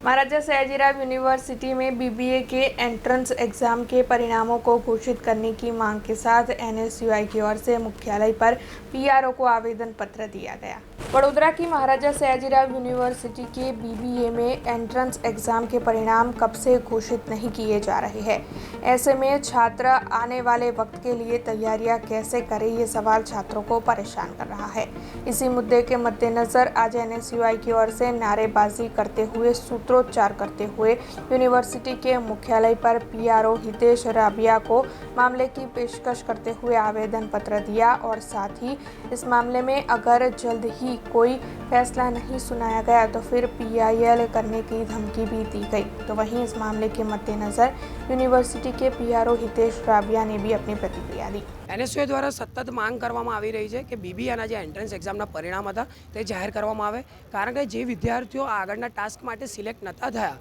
महाराजा Sayajirao university में BBA के entrance exam के परिणामों को घोषित करने की मांग के साथ एनएसयूआई की ओर से मुख्यालय पर पीआरओ को आवेदन पत्र दिया गया। वडोदरा की महाराजा सयाजीराव यूनिवर्सिटी के बीबीए में एंट्रेंस एग्जाम के परिणाम कब से घोषित नहीं किए जा रहे हैं। ऐसे में छात्र आने वाले वक्त के लिए तैयारियां कैसे करें, ये सवाल छात्रों को परेशान कर रहा है। इसी मुद्दे के मद्देनजर आज एनएसयूआई की ओर से नारेबाजी करते हुए सूत्रोच्चार करते हुए यूनिवर्सिटी के मुख्यालय पर पीआरओ हितेश राबिया को मामले की पेशकश करते हुए आवेदन पत्र दिया और साथ ही इस मामले में अगर जल्द ही कोई फैसला नहीं सुनाया गया तो फिर पीआईएल करने की धमकी भी दी गई। तो वहीं इस मामले के मद्देनजर यूनिवर्सिटी के पीआरओ हितेश राबिया ने भी अपनी प्रतिक्रिया दी। एनएसयूआई द्वारा सतत માંગ કરવામાં આવી રહી છે કે બીબીએના જે એન્ટ્રન્સ એક્ઝામના પરિણામ હતા તે જાહેર કરવામાં આવે, કારણ કે જે વિદ્યાર્થીઓ આગળના ટાસ્ક માટે સિલેક્ટ નહોતા થયા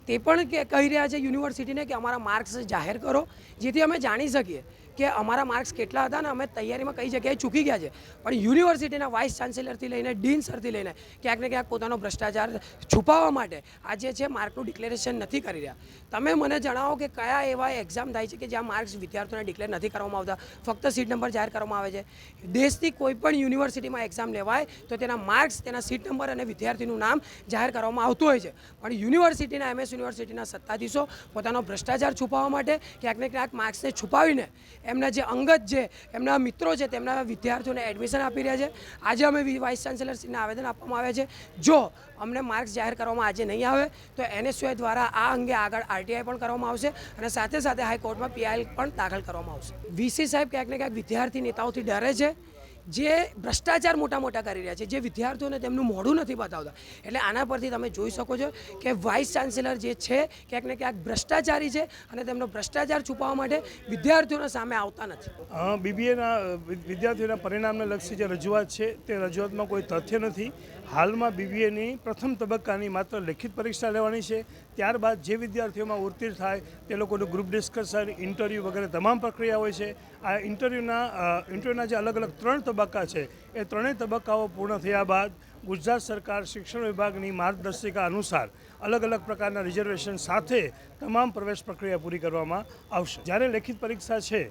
તે પણ કહી રહ્યા છે યુનિવર્સિટીને કે અમારા માર્ક્સ જાહેર કરો, જેથી અમે જાણી શકીએ કે અમારા માર્ક્સ કેટલા હતા અને અમે તૈયારીમાં કઈ જગ્યાએ ચૂકી ગયા છે। પણ યુનિવર્સિટીના વાઇસ ચાન્સેલરથી લઈને ડીન સરથી લઈને ક્યાંક ને ક્યાંક પોતાનો ભ્રષ્ટાચાર છુપાવવા માટે આજે છે માર્કનું ડિક્લેરેશન નથી કરી રહ્યા। તમે મને જણાવો કે કયા એવા એક્ઝામ થાય છે કે જ્યાં માર્ક્સ વિદ્યાર્થીઓને ડિક્લેર નથી કરવામાં આવતા, ફક્ત સીટ નંબર જાહેર કરવામાં આવે છે। દેશની કોઈ પણ યુનિવર્સિટીમાં એક્ઝામ લેવાય તો તેના માર્ક્સ, તેના સીટ નંબર અને વિદ્યાર્થીનું નામ જાહેર કરવામાં આવતું હોય છે। પણ યુનિવર્સિટીના યુનિવર્સિટીના સત્તાધીશો પોતાનો ભ્રષ્ટાચાર છુપાવવા માટે ક્યાંક ને ક્યાંક માર્ક્સને છુપાવીને એમના જે અંગત જે એમના મિત્રો છે તેમના વિદ્યાર્થીઓને એડમિશન આપી રહ્યા છે। આજે અમે વાઇસ ચાન્સેલરશ્રીને આવેદન આપવામાં આવે છે, જો અમને માર્ક્સ જાહેર કરવામાં આજે નહીં આવે તો એનએસયુઆઈ દ્વારા આ અંગે આગળ આરટીઆઈ પણ કરવામાં આવશે અને સાથે સાથે હાઈકોર્ટમાં પીઆઈએલ પણ દાખલ કરવામાં આવશે। વીસી સાહેબ ક્યાંક ને ક્યાંક વિદ્યાર્થી નેતાઓથી ડરે છે, જે ભ્રષ્ટાચાર મોટા મોટા કરી રહ્યા છે, જે વિદ્યાર્થીઓને તેમનું મોઢું નથી બતાવતા। એટલે આના પરથી તમે જોઈ શકો છો કે વાઇસ ચાન્સેલર જે છે ક્યાંક ને ક્યાંક ભ્રષ્ટાચારી છે અને તેમનો ભ્રષ્ટાચાર છુપાવવા માટે વિદ્યાર્થીઓના સામે આવતા નથી। બીબીએના વિદ્યાર્થીઓના પરિણામને લક્ષી જે રજૂઆત છે તે રજૂઆતમાં કોઈ તથ્ય નથી। હાલમાં બીબીએની પ્રથમ તબક્કાની માત્ર લેખિત પરીક્ષા લેવાની છે, ત્યારબાદ જે વિદ્યાર્થીઓમાં ઉત્તીર્ણ થાય તે લોકોનું ગ્રુપ ડિસ્કશન, ઇન્ટરવ્યૂ વગેરે તમામ પ્રક્રિયા હોય છે। આ ઇન્ટરવ્યૂના જે અલગ અલગ 3 તબક્કા છે એ ત્રણેય તબક્કાઓ પૂર્ણ થયા બાદ ગુજરાત સરકાર શિક્ષણ વિભાગની માર્ગદર્શિકા અનુસાર અલગ અલગ પ્રકારના રિઝર્વેશન સાથે તમામ પ્રવેશ પ્રક્રિયા પૂરી કરવામાં આવશે। જ્યારે લેખિત પરીક્ષા છે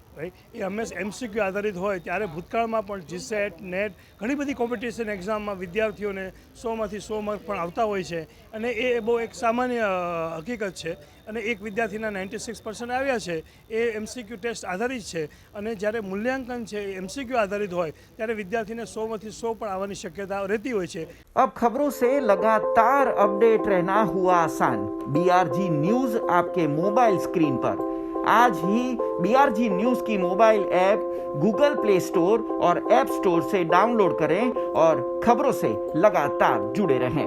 એ હંમેશા એમસીક્યુ આધારિત હોય, ત્યારે ભૂતકાળમાં પણ જીસેટ, નેટ ઘણી બધી કોમ્પિટિશન એક્ઝામમાં વિદ્યાર્થીઓને 100માંથી 100 માર્ક પણ આવતા હોય છે અને એ બહુ એક સામાન્ય હકીકત છે। અને એક વિદ્યાર્થીના 96% આવ્યા છે એ એમસીક્યુ ટેસ્ટ આધારિત છે અને જ્યારે મૂલ્યાંકન છે એ એમસીક્યુ આધારિત હોય ત્યારે વિદ્યાર્થીને 100માંથી 100 પણ આવવાની શક્યતા રહેતી હોય છે। अब खबरों से लगातार अपडेट रहना हुआ आसान। बीआरजी न्यूज आपके मोबाइल स्क्रीन पर आज ही बीआरजी न्यूज की mobile app Google play store और ऐप स्टोर से डाउनलोड करें और खबरों से लगातार जुड़े रहें।